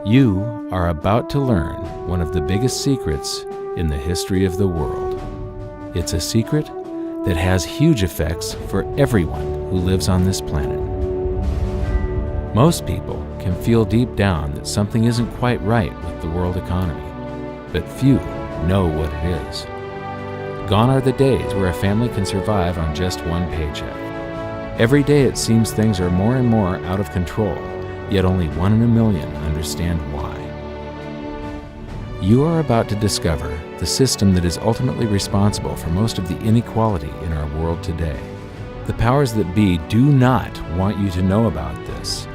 You are about to learn one of the biggest secrets in the history of the world. It's a secret that has huge effects for everyone who lives on this planet. Most people can feel deep down that something isn't quite right with the world economy, but few know what it is. Gone are the days where a family can survive on just one paycheck. Every day it seems things are more and more out of control, yet only 1 in a million understand why. You are about to discover the system that is ultimately responsible for most of the inequality in our world today. The powers that be do not want you to know about this,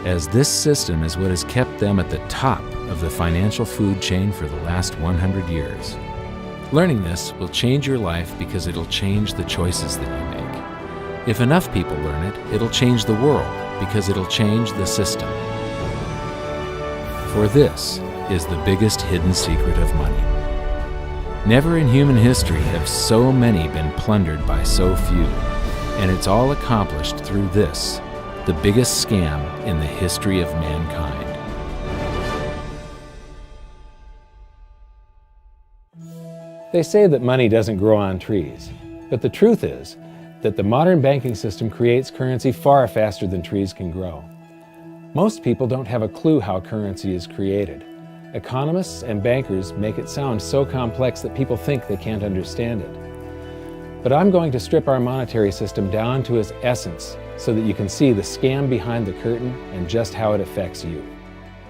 as this system is what has kept them at the top of the financial food chain for the last 100 years. Learning this will change your life because it'll change the choices that you make. If enough people learn it, it'll change the world because it'll change the system. For this is the biggest hidden secret of money. Never in human history have so many been plundered by so few, and it's all accomplished through this, the biggest scam in the history of mankind. They say that money doesn't grow on trees, but the truth is that the modern banking system creates currency far faster than trees can grow. Most people don't have a clue how currency is created. Economists and bankers make it sound so complex that people think they can't understand it. But I'm going to strip our monetary system down to its essence so that you can see the scam behind the curtain and just how it affects you.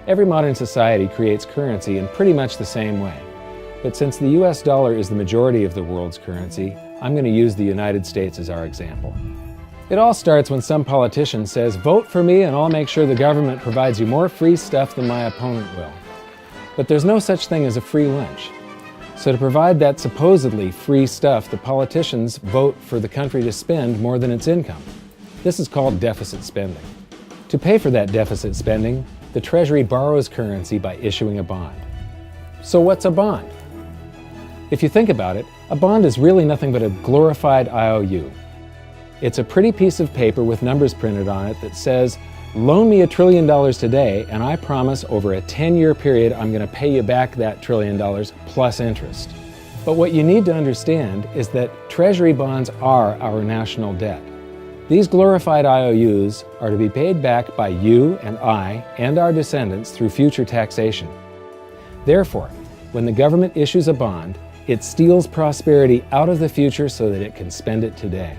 Every modern society creates currency in pretty much the same way. But since the US dollar is the majority of the world's currency, I'm going to use the United States as our example. It all starts when some politician says, "Vote for me and I'll make sure the government provides you more free stuff than my opponent will." But there's no such thing as a free lunch. So to provide that supposedly free stuff, the politicians vote for the country to spend more than its income. This is called deficit spending. To pay for that deficit spending, the Treasury borrows currency by issuing a bond. So what's a bond? If you think about it, a bond is really nothing but a glorified IOU. It's a pretty piece of paper with numbers printed on it that says, "Loan me $1 trillion today, and I promise over a 10-year period I'm going to pay you back that $1 trillion plus interest." But what you need to understand is that Treasury bonds are our national debt. These glorified IOUs are to be paid back by you and I and our descendants through future taxation. Therefore, when the government issues a bond, it steals prosperity out of the future so that it can spend it today.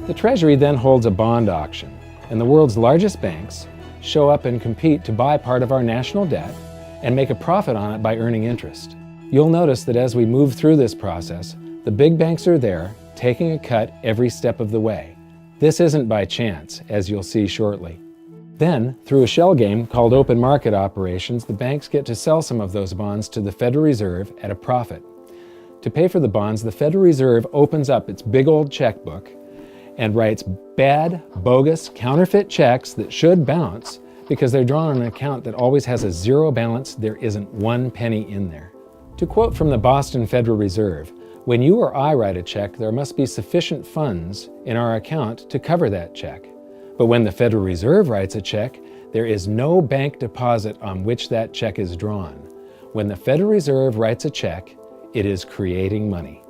The Treasury then holds a bond auction, and the world's largest banks show up and compete to buy part of our national debt and make a profit on it by earning interest. You'll notice that as we move through this process, the big banks are there, taking a cut every step of the way. This isn't by chance, as you'll see shortly. Then, through a shell game called open market operations, the banks get to sell some of those bonds to the Federal Reserve at a profit. To pay for the bonds, the Federal Reserve opens up its big old checkbook and writes bad, bogus, counterfeit checks that should bounce because they're drawn on an account that always has a zero balance. There isn't 1 penny in there. To quote from the Boston Federal Reserve, "When you or I write a check, there must be sufficient funds in our account to cover that check. But when the Federal Reserve writes a check, there is no bank deposit on which that check is drawn. When the Federal Reserve writes a check, it is creating money."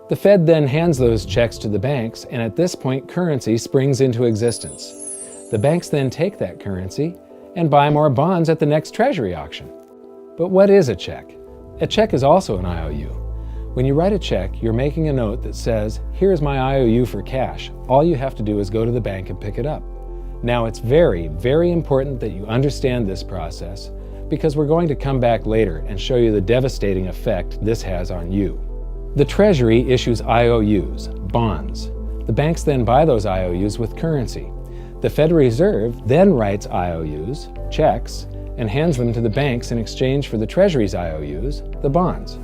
The Fed then hands those checks to the banks, and at this point, currency springs into existence. The banks then take that currency and buy more bonds at the next Treasury auction. But what is a check? A check is also an IOU. When you write a check, you're making a note that says, "Here's my IOU for cash. All you have to do is go to the bank and pick it up." Now, it's very, very important that you understand this process because we're going to come back later and show you the devastating effect this has on you. The Treasury issues IOUs, bonds. The banks then buy those IOUs with currency. The Federal Reserve then writes IOUs, checks, and hands them to the banks in exchange for the Treasury's IOUs, the bonds.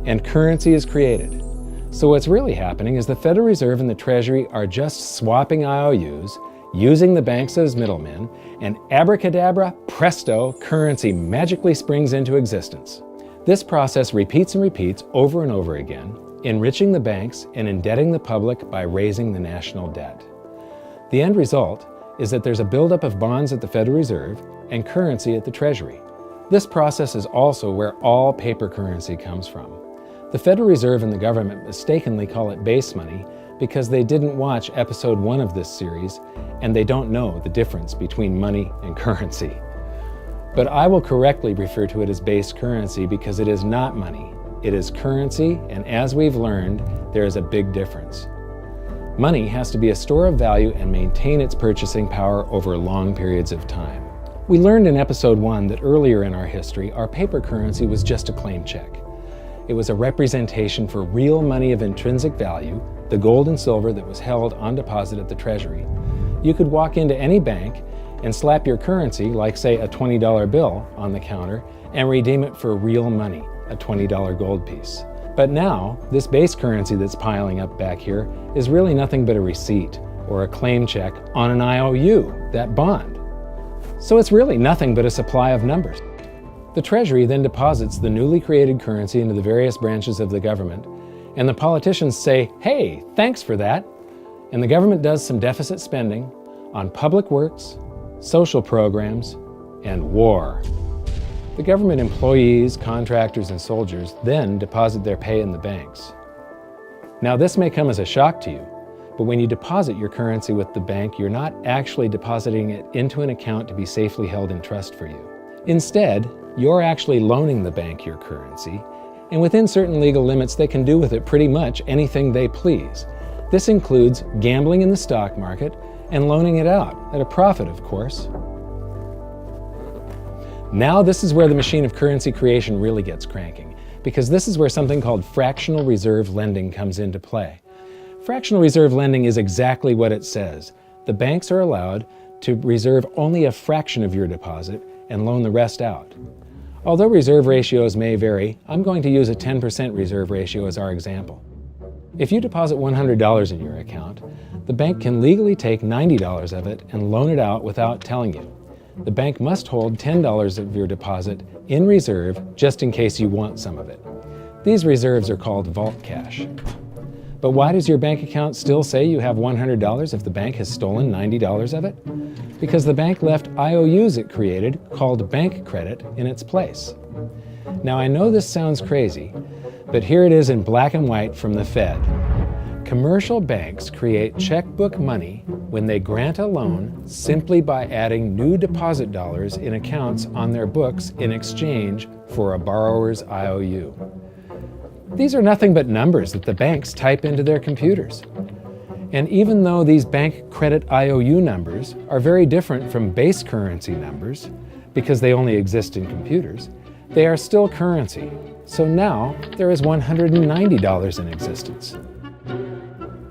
And currency is created. So what's really happening is the Federal Reserve and the Treasury are just swapping IOUs, using the banks as middlemen, and abracadabra, presto, currency magically springs into existence. This process repeats and repeats over and over again, enriching the banks and indebting the public by raising the national debt. The end result is that there's a buildup of bonds at the Federal Reserve and currency at the Treasury. This process is also where all paper currency comes from. The Federal Reserve and the government mistakenly call it base money because they didn't watch episode 1 of this series and they don't know the difference between money and currency. But I will correctly refer to it as base currency because it is not money. It is currency, and as we've learned, there is a big difference. Money has to be a store of value and maintain its purchasing power over long periods of time. We learned in episode 1 that earlier in our history, our paper currency was just a claim check. It was a representation for real money of intrinsic value, the gold and silver that was held on deposit at the Treasury. You could walk into any bank and slap your currency, like say a $20 bill, on the counter and redeem it for real money, a $20 gold piece. But now, this base currency that's piling up back here is really nothing but a receipt or a claim check on an IOU, that bond. So it's really nothing but a supply of numbers. The Treasury then deposits the newly created currency into the various branches of the government, and the politicians say, "Hey, thanks for that." And the government does some deficit spending on public works, social programs, and war. The government employees, contractors, and soldiers then deposit their pay in the banks. Now, this may come as a shock to you, but when you deposit your currency with the bank, you're not actually depositing it into an account to be safely held in trust for you. Instead, you're actually loaning the bank your currency, and within certain legal limits, they can do with it pretty much anything they please. This includes gambling in the stock market and loaning it out, at a profit, of course. Now this is where the machine of currency creation really gets cranking, because this is where something called fractional reserve lending comes into play. Fractional reserve lending is exactly what it says. The banks are allowed to reserve only a fraction of your deposit and loan the rest out. Although reserve ratios may vary, I'm going to use a 10% reserve ratio as our example. If you deposit $100 in your account, the bank can legally take $90 of it and loan it out without telling you. The bank must hold $10 of your deposit in reserve just in case you want some of it. These reserves are called vault cash. But why does your bank account still say you have $100 if the bank has stolen $90 of it? Because the bank left IOUs it created, called bank credit, in its place. Now I know this sounds crazy, but here it is in black and white from the Fed. Commercial banks create checkbook money when they grant a loan simply by adding new deposit dollars in accounts on their books in exchange for a borrower's IOU. These are nothing but numbers that the banks type into their computers. And even though these bank credit IOU numbers are very different from base currency numbers, because they only exist in computers, they are still currency. So now there is $190 in existence.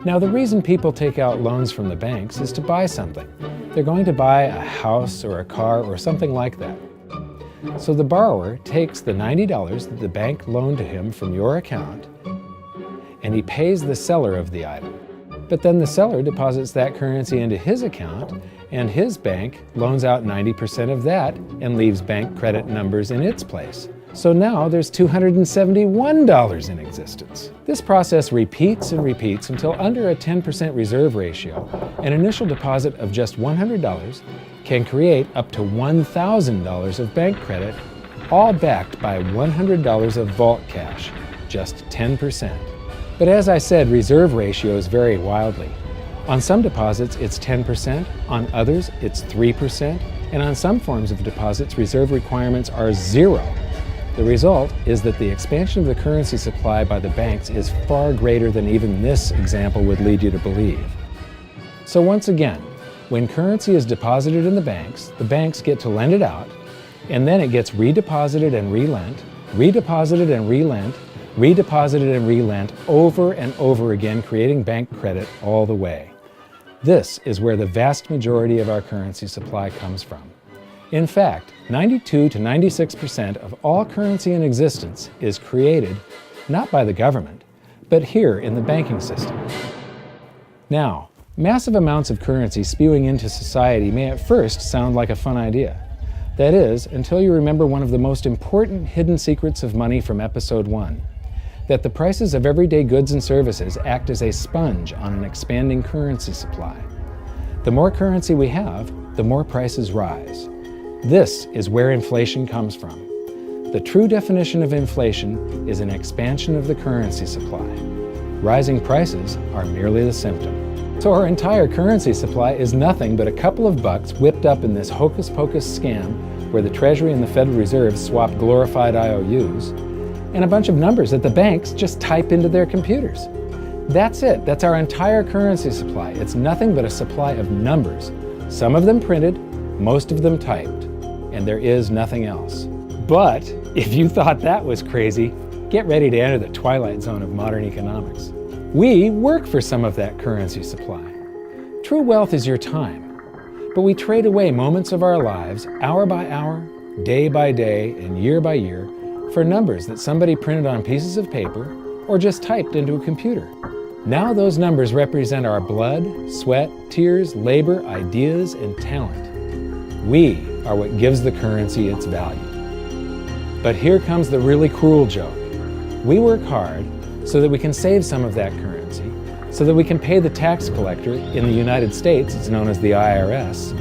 Now the reason people take out loans from the banks is to buy something. They're going to buy a house or a car or something like that. So the borrower takes the $90 that the bank loaned to him from your account and he pays the seller of the item. But then the seller deposits that currency into his account and his bank loans out 90% of that and leaves bank credit numbers in its place. So now there's $271 in existence. This process repeats and repeats until under a 10% reserve ratio, an initial deposit of just $100 can create up to $1,000 of bank credit, all backed by $100 of vault cash, just 10%. But as I said, reserve ratios vary wildly. On some deposits, it's 10%, on others, it's 3%, and on some forms of deposits, reserve requirements are 0. The result is that the expansion of the currency supply by the banks is far greater than even this example would lead you to believe. So once again, when currency is deposited in the banks get to lend it out, and then it gets redeposited and relent, redeposited and relent, redeposited and relent over and over again, creating bank credit all the way. This is where the vast majority of our currency supply comes from. In fact, 92 to 96% of all currency in existence is created not by the government, but here in the banking system. Now, massive amounts of currency spewing into society may at first sound like a fun idea. That is, until you remember one of the most important hidden secrets of money from episode 1, that the prices of everyday goods and services act as a sponge on an expanding currency supply. The more currency we have, the more prices rise. This is where inflation comes from. The true definition of inflation is an expansion of the currency supply. Rising prices are merely the symptom. So our entire currency supply is nothing but a couple of bucks whipped up in this hocus-pocus scam where the Treasury and the Federal Reserve swap glorified IOUs, and a bunch of numbers that the banks just type into their computers. That's it. That's our entire currency supply. It's nothing but a supply of numbers. Some of them printed, most of them typed, and there is nothing else. But if you thought that was crazy, get ready to enter the twilight zone of modern economics. We work for some of that currency supply. True wealth is your time, but we trade away moments of our lives, hour by hour, day by day, and year by year, for numbers that somebody printed on pieces of paper or just typed into a computer. Now those numbers represent our blood, sweat, tears, labor, ideas, and talent. We are what gives the currency its value. But here comes the really cruel joke. We work hard so that we can save some of that currency, so that we can pay the tax collector. In the United States, it's known as the IRS.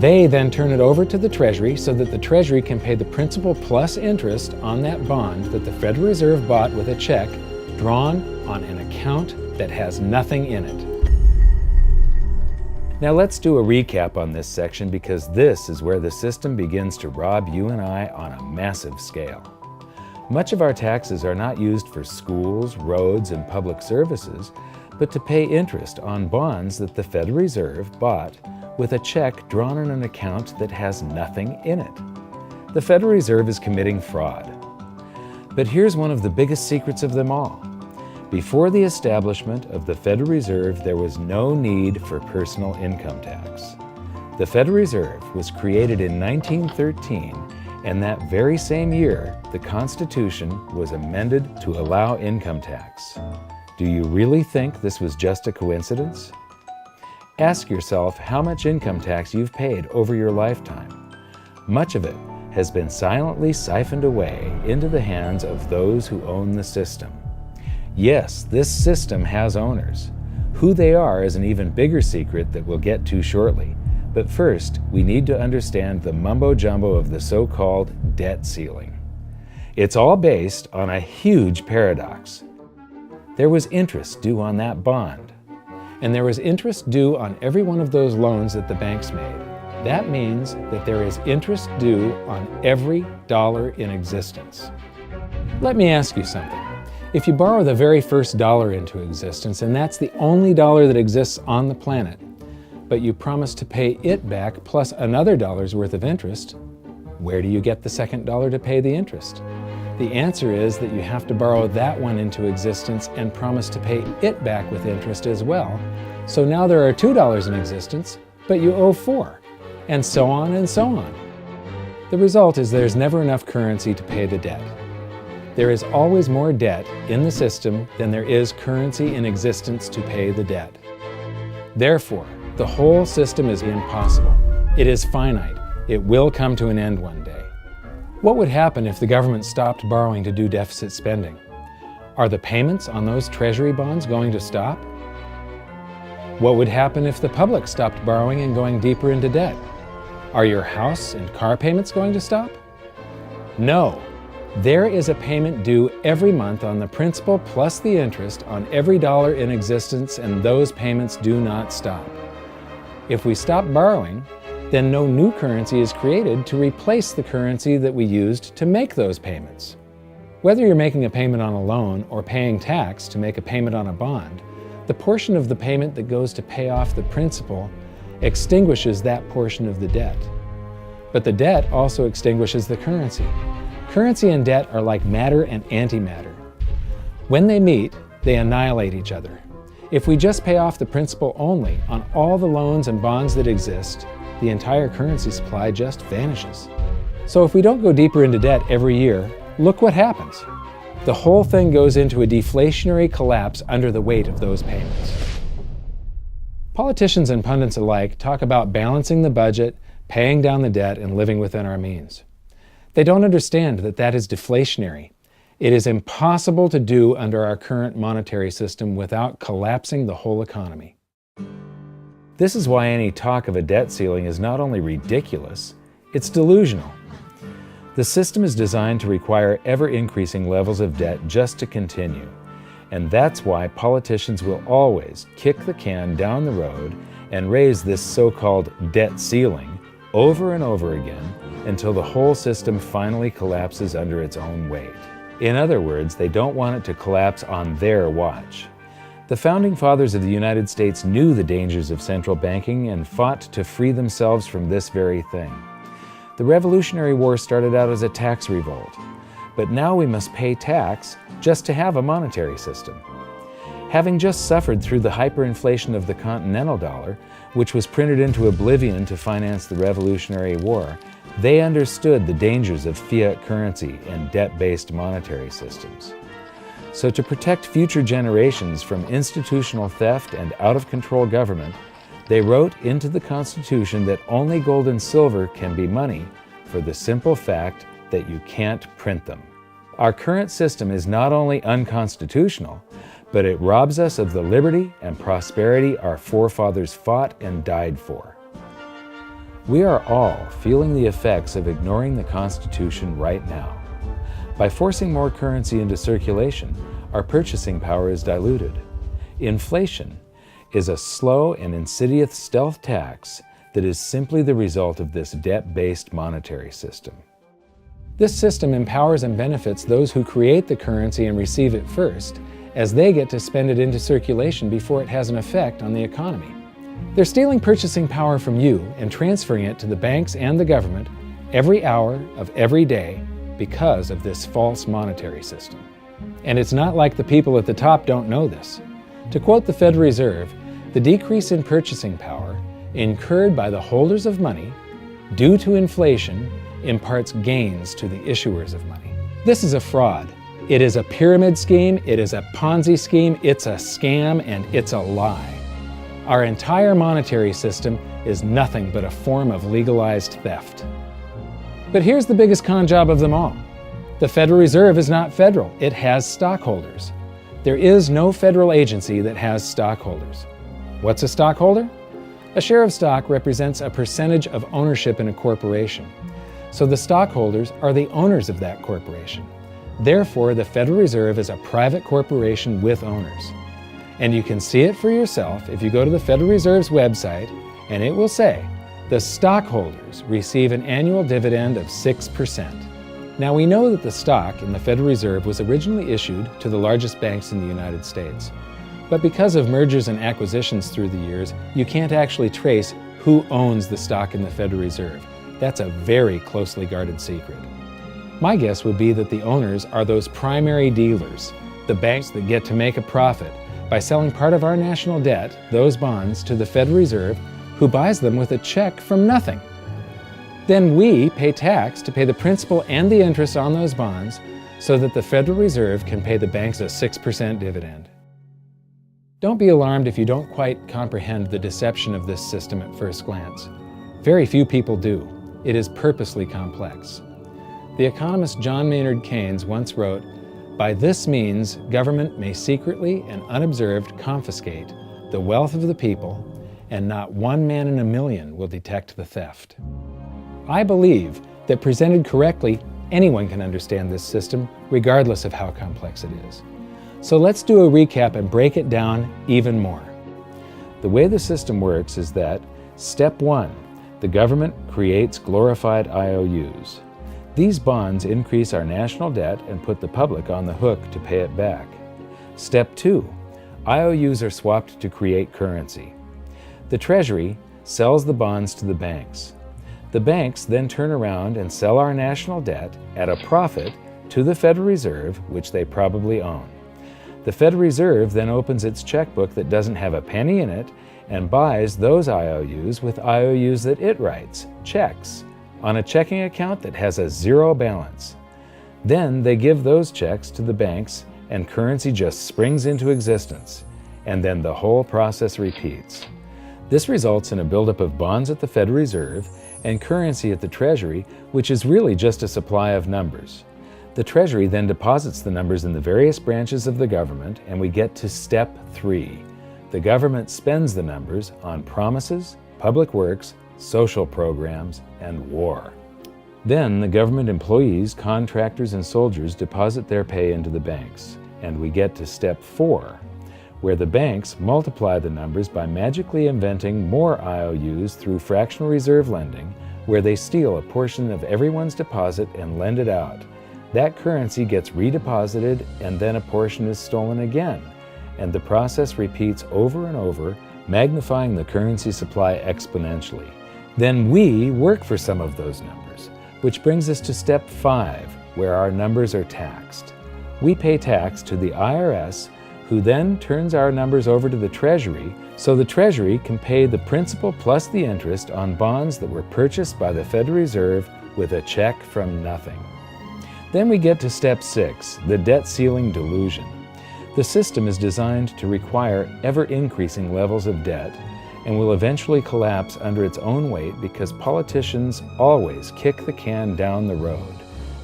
They then turn it over to the Treasury so that the Treasury can pay the principal plus interest on that bond that the Federal Reserve bought with a check drawn on an account that has nothing in it. Now let's do a recap on this section, because this is where the system begins to rob you and I on a massive scale. Much of our taxes are not used for schools, roads, and public services, but to pay interest on bonds that the Federal Reserve bought with a check drawn on an account that has nothing in it. The Federal Reserve is committing fraud. But here's one of the biggest secrets of them all. Before the establishment of the Federal Reserve, there was no need for personal income tax. The Federal Reserve was created in 1913, and that very same year, the Constitution was amended to allow income tax. Do you really think this was just a coincidence? Ask yourself how much income tax you've paid over your lifetime. Much of it has been silently siphoned away into the hands of those who own the system. Yes, this system has owners. Who they are is an even bigger secret that we'll get to shortly. But first, we need to understand the mumbo-jumbo of the so-called debt ceiling. It's all based on a huge paradox. There was interest due on that bond, and there was interest due on every one of those loans that the banks made. That means that there is interest due on every dollar in existence. Let me ask you something. If you borrow the very first dollar into existence, and that's the only dollar that exists on the planet, but you promise to pay it back plus another dollar's worth of interest, where do you get the second dollar to pay the interest? The answer is that you have to borrow that one into existence and promise to pay it back with interest as well. So now there are $2 in existence, but you owe $4, and so on and so on. The result is there's never enough currency to pay the debt. There is always more debt in the system than there is currency in existence to pay the debt. Therefore, the whole system is impossible. It is finite. It will come to an end one day. What would happen if the government stopped borrowing to do deficit spending? Are the payments on those treasury bonds going to stop? What would happen if the public stopped borrowing and going deeper into debt? Are your house and car payments going to stop? No. There is a payment due every month on the principal plus the interest on every dollar in existence, and those payments do not stop. If we stop borrowing, then no new currency is created to replace the currency that we used to make those payments. Whether you're making a payment on a loan or paying tax to make a payment on a bond, the portion of the payment that goes to pay off the principal extinguishes that portion of the debt. But the debt also extinguishes the currency. Currency and debt are like matter and antimatter. When they meet, they annihilate each other. If we just pay off the principal only on all the loans and bonds that exist, the entire currency supply just vanishes. So if we don't go deeper into debt every year, look what happens. The whole thing goes into a deflationary collapse under the weight of those payments. Politicians and pundits alike talk about balancing the budget, paying down the debt, and living within our means. They don't understand that that is deflationary. It is impossible to do under our current monetary system without collapsing the whole economy. This is why any talk of a debt ceiling is not only ridiculous, it's delusional. The system is designed to require ever-increasing levels of debt just to continue. And that's why politicians will always kick the can down the road and raise this so-called debt ceiling over and over again until the whole system finally collapses under its own weight. In other words, they don't want it to collapse on their watch. The Founding Fathers of the United States knew the dangers of central banking and fought to free themselves from this very thing. The Revolutionary War started out as a tax revolt, but now we must pay tax just to have a monetary system. Having just suffered through the hyperinflation of the continental dollar, which was printed into oblivion to finance the Revolutionary War, they understood the dangers of fiat currency and debt-based monetary systems. So to protect future generations from institutional theft and out-of-control government, they wrote into the Constitution that only gold and silver can be money for the simple fact that you can't print them. Our current system is not only unconstitutional, but it robs us of the liberty and prosperity our forefathers fought and died for. We are all feeling the effects of ignoring the Constitution right now. By forcing more currency into circulation, our purchasing power is diluted. Inflation is a slow and insidious stealth tax that is simply the result of this debt-based monetary system. This system empowers and benefits those who create the currency and receive it first, as they get to spend it into circulation before it has an effect on the economy. They're stealing purchasing power from you and transferring it to the banks and the government every hour of every day because of this false monetary system. And it's not like the people at the top don't know this. To quote the Federal Reserve, the decrease in purchasing power incurred by the holders of money due to inflation imparts gains to the issuers of money. This is a fraud. It is a pyramid scheme, it is a Ponzi scheme, it's a scam, and it's a lie. Our entire monetary system is nothing but a form of legalized theft. But here's the biggest con job of them all. The Federal Reserve is not federal, it has stockholders. There is no federal agency that has stockholders. What's a stockholder? A share of stock represents a percentage of ownership in a corporation. So the stockholders are the owners of that corporation. Therefore, the Federal Reserve is a private corporation with owners. And you can see it for yourself if you go to the Federal Reserve's website, and it will say, the stockholders receive an annual dividend of 6%. Now we know that the stock in the Federal Reserve was originally issued to the largest banks in the United States. But because of mergers and acquisitions through the years, you can't actually trace who owns the stock in the Federal Reserve. That's a very closely guarded secret. My guess would be that the owners are those primary dealers, the banks that get to make a profit by selling part of our national debt, those bonds, to the Federal Reserve, who buys them with a check from nothing. Then we pay tax to pay the principal and the interest on those bonds so that the Federal Reserve can pay the banks a 6% dividend. Don't be alarmed if you don't quite comprehend the deception of this system at first glance. Very few people do. It is purposely complex. The economist John Maynard Keynes once wrote, "By this means, government may secretly and unobserved confiscate the wealth of the people, and not one man in a million will detect the theft." I believe that presented correctly, anyone can understand this system, regardless of how complex it is. So let's do a recap and break it down even more. The way the system works is that, step 1, the government creates glorified IOUs. These bonds increase our national debt and put the public on the hook to pay it back. Step 2, IOUs are swapped to create currency. The Treasury sells the bonds to the banks. The banks then turn around and sell our national debt at a profit to the Federal Reserve, which they probably own. The Federal Reserve then opens its checkbook that doesn't have a penny in it and buys those IOUs with IOUs that it writes, checks, on a checking account that has a zero balance. Then they give those checks to the banks and currency just springs into existence, and then the whole process repeats. This results in a buildup of bonds at the Federal Reserve and currency at the Treasury, which is really just a supply of numbers. The Treasury then deposits the numbers in the various branches of the government, and we get to step 3. The government spends the numbers on promises, public works, social programs, and war. Then the government employees, contractors, and soldiers deposit their pay into the banks. And we get to step 4, where the banks multiply the numbers by magically inventing more IOUs through fractional reserve lending, where they steal a portion of everyone's deposit and lend it out. That currency gets redeposited, and then a portion is stolen again. And the process repeats over and over, magnifying the currency supply exponentially. Then we work for some of those numbers, which brings us to step 5, where our numbers are taxed. We pay tax to the IRS, who then turns our numbers over to the Treasury, so the Treasury can pay the principal plus the interest on bonds that were purchased by the Federal Reserve with a check from nothing. Then we get to step 6, the debt ceiling delusion. The system is designed to require ever-increasing levels of debt and will eventually collapse under its own weight because politicians always kick the can down the road.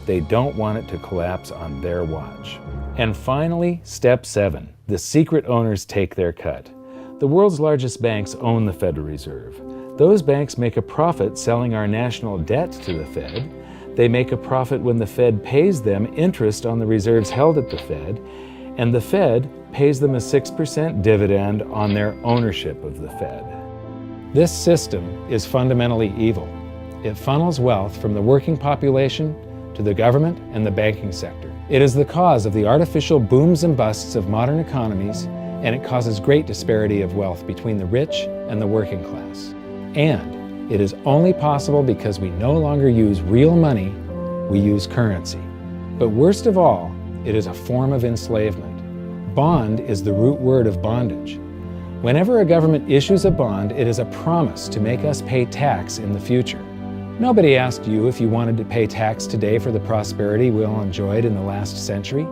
They don't want it to collapse on their watch. And finally, step 7, the secret owners take their cut. The world's largest banks own the Federal Reserve. Those banks make a profit selling our national debt to the Fed. They make a profit when the Fed pays them interest on the reserves held at the Fed, and the Fed pays them a 6% dividend on their ownership of the Fed. This system is fundamentally evil. It funnels wealth from the working population to the government and the banking sector. It is the cause of the artificial booms and busts of modern economies, and it causes great disparity of wealth between the rich and the working class. And it is only possible because we no longer use real money, we use currency. But worst of all, it is a form of enslavement. Bond is the root word of bondage. Whenever a government issues a bond, it is a promise to make us pay tax in the future. Nobody asked you if you wanted to pay tax today for the prosperity we all enjoyed in the last century.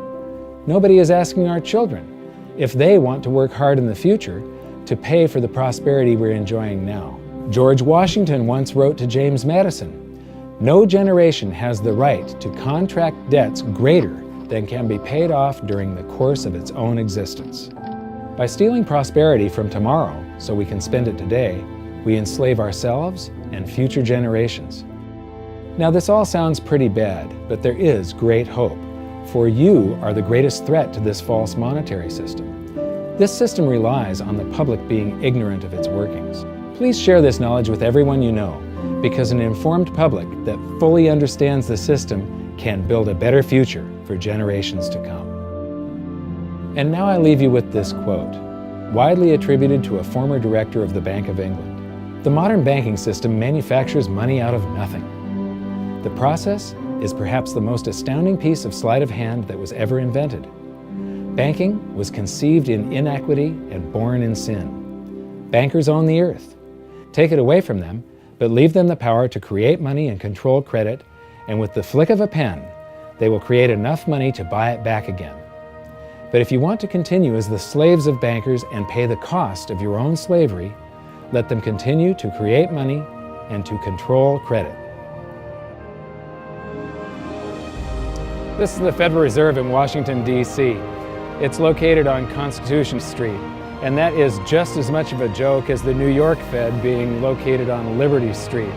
Nobody is asking our children if they want to work hard in the future to pay for the prosperity we're enjoying now. George Washington once wrote to James Madison, "No generation has the right to contract debts greater than can be paid off during the course of its own existence." By stealing prosperity from tomorrow so we can spend it today, we enslave ourselves and future generations. Now this all sounds pretty bad, but there is great hope, for you are the greatest threat to this false monetary system. This system relies on the public being ignorant of its workings. Please share this knowledge with everyone you know, because an informed public that fully understands the system can build a better future for generations to come. And now I leave you with this quote, widely attributed to a former director of the Bank of England. The modern banking system manufactures money out of nothing. The process is perhaps the most astounding piece of sleight of hand that was ever invented. Banking was conceived in inequity and born in sin. Bankers own the earth. Take it away from them, but leave them the power to create money and control credit, and with the flick of a pen, they will create enough money to buy it back again. But if you want to continue as the slaves of bankers and pay the cost of your own slavery, let them continue to create money and to control credit. This is the Federal Reserve in Washington, D.C. It's located on Constitution Street, and that is just as much of a joke as the New York Fed being located on Liberty Street.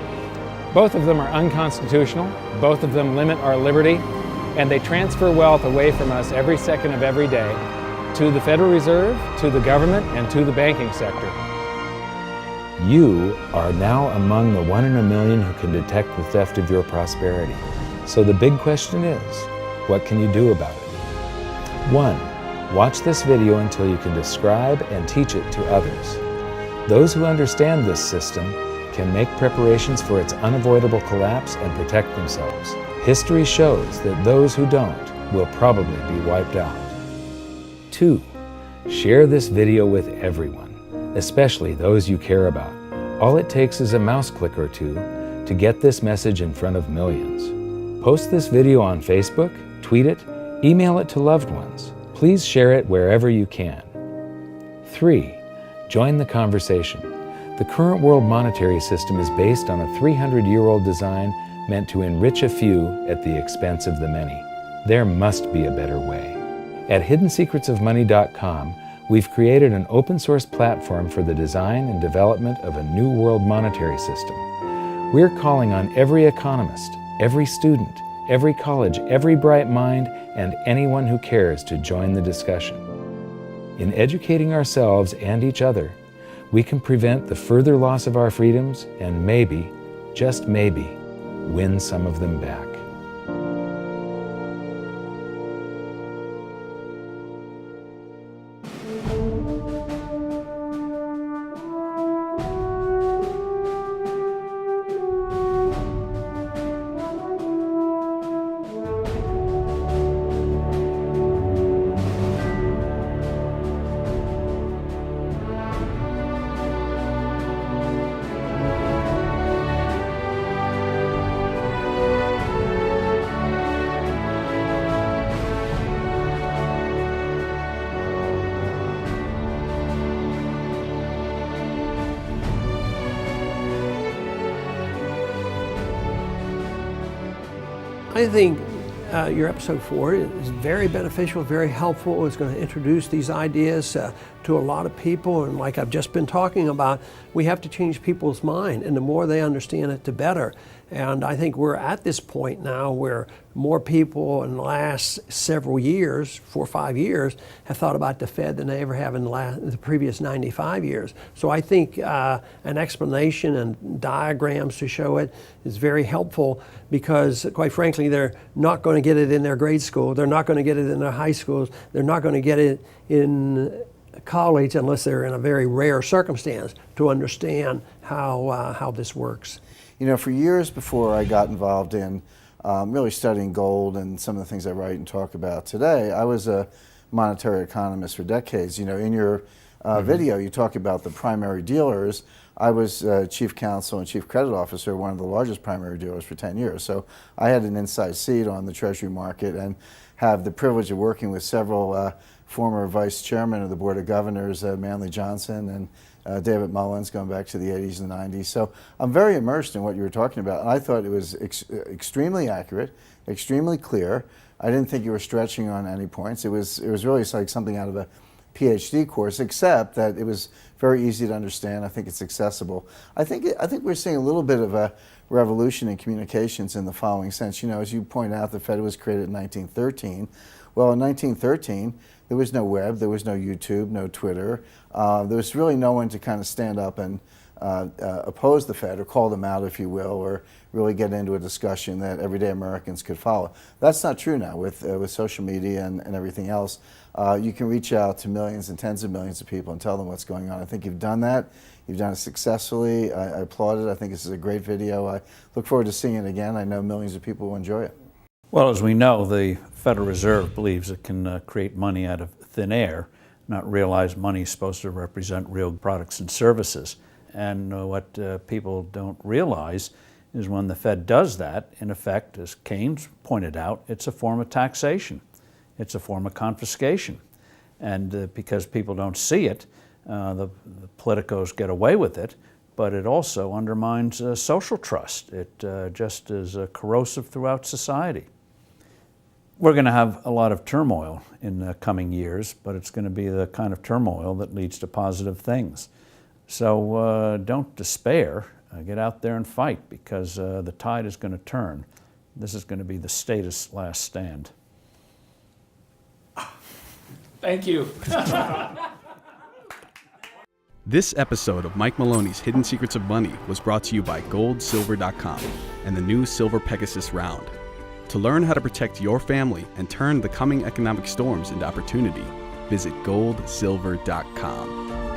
Both of them are unconstitutional, both of them limit our liberty, and they transfer wealth away from us every second of every day to the Federal Reserve, to the government, and to the banking sector. You are now among the 1 in a million who can detect the theft of your prosperity. So the big question is, what can you do about it? 1. Watch this video until you can describe and teach it to others. Those who understand this system can make preparations for its unavoidable collapse and protect themselves. History shows that those who don't will probably be wiped out. 2. Share this video with everyone, especially those you care about. All it takes is a mouse click or two to get this message in front of millions. Post this video on Facebook, tweet it, email it to loved ones. Please share it wherever you can. 3. Join the conversation. The current world monetary system is based on a 300-year-old design meant to enrich a few at the expense of the many. There must be a better way. At hiddensecretsofmoney.com, we've created an open-source platform for the design and development of a new world monetary system. We're calling on every economist, every student, every college, every bright mind, and anyone who cares to join the discussion. In educating ourselves and each other, we can prevent the further loss of our freedoms and maybe, just maybe, win some of them back. I think your episode 4 is very beneficial, very helpful. It's going to introduce these ideas to a lot of people, and like I've just been talking about, we have to change people's mind, and the more they understand it, the better. And I think we're at this point now where more people in the last several years, 4 or 5 years, have thought about the Fed than they ever have in the previous 95 years. So I think an explanation and diagrams to show it is very helpful, because quite frankly, they're not going to get it in their grade school, they're not going to get it in their high schools, they're not going to get it in college unless they're in a very rare circumstance to understand how this works. You know, for years before I got involved in really studying gold and some of the things I write and talk about today, I was a monetary economist for decades. You know, in your video, you talk about the primary dealers. I was chief counsel and chief credit officer of one of the largest primary dealers for 10 years. So I had an inside seat on the Treasury market and have the privilege of working with several former vice chairmen of the Board of Governors, Manley Johnson and David Mullins, going back to the 80s and 90s. So I'm very immersed in what you were talking about, and I thought it was extremely accurate, extremely clear. I didn't think you were stretching on any points. It was really like something out of a PhD course, except that it was very easy to understand. I think it's accessible. I think we're seeing a little bit of a revolution in communications in the following sense. You know, as you point out, the Fed was created in 1913. Well, in 1913, there was no web, there was no YouTube, no Twitter. There was really no one to kind of stand up and oppose the Fed or call them out, if you will, or really get into a discussion that everyday Americans could follow. That's not true now with social media and everything else. You can reach out to millions and tens of millions of people and tell them what's going on. I think you've done that. You've done it successfully. I applaud it. I think this is a great video. I look forward to seeing it again. I know millions of people will enjoy it. Well, as we know, the Federal Reserve believes it can create money out of thin air, not realize money is supposed to represent real products and services. And what people don't realize is when the Fed does that, in effect, as Keynes pointed out, it's a form of taxation. It's a form of confiscation. And because people don't see it, the politicos get away with it, but it also undermines social trust. It just is corrosive throughout society. We're going to have a lot of turmoil in the coming years, but it's going to be the kind of turmoil that leads to positive things. So don't despair. Get out there and fight, because the tide is going to turn. This is going to be the status last stand. Thank you. This episode of Mike Maloney's Hidden Secrets of Money was brought to you by GoldSilver.com and the new Silver Pegasus Round. To learn how to protect your family and turn the coming economic storms into opportunity, visit GoldSilver.com.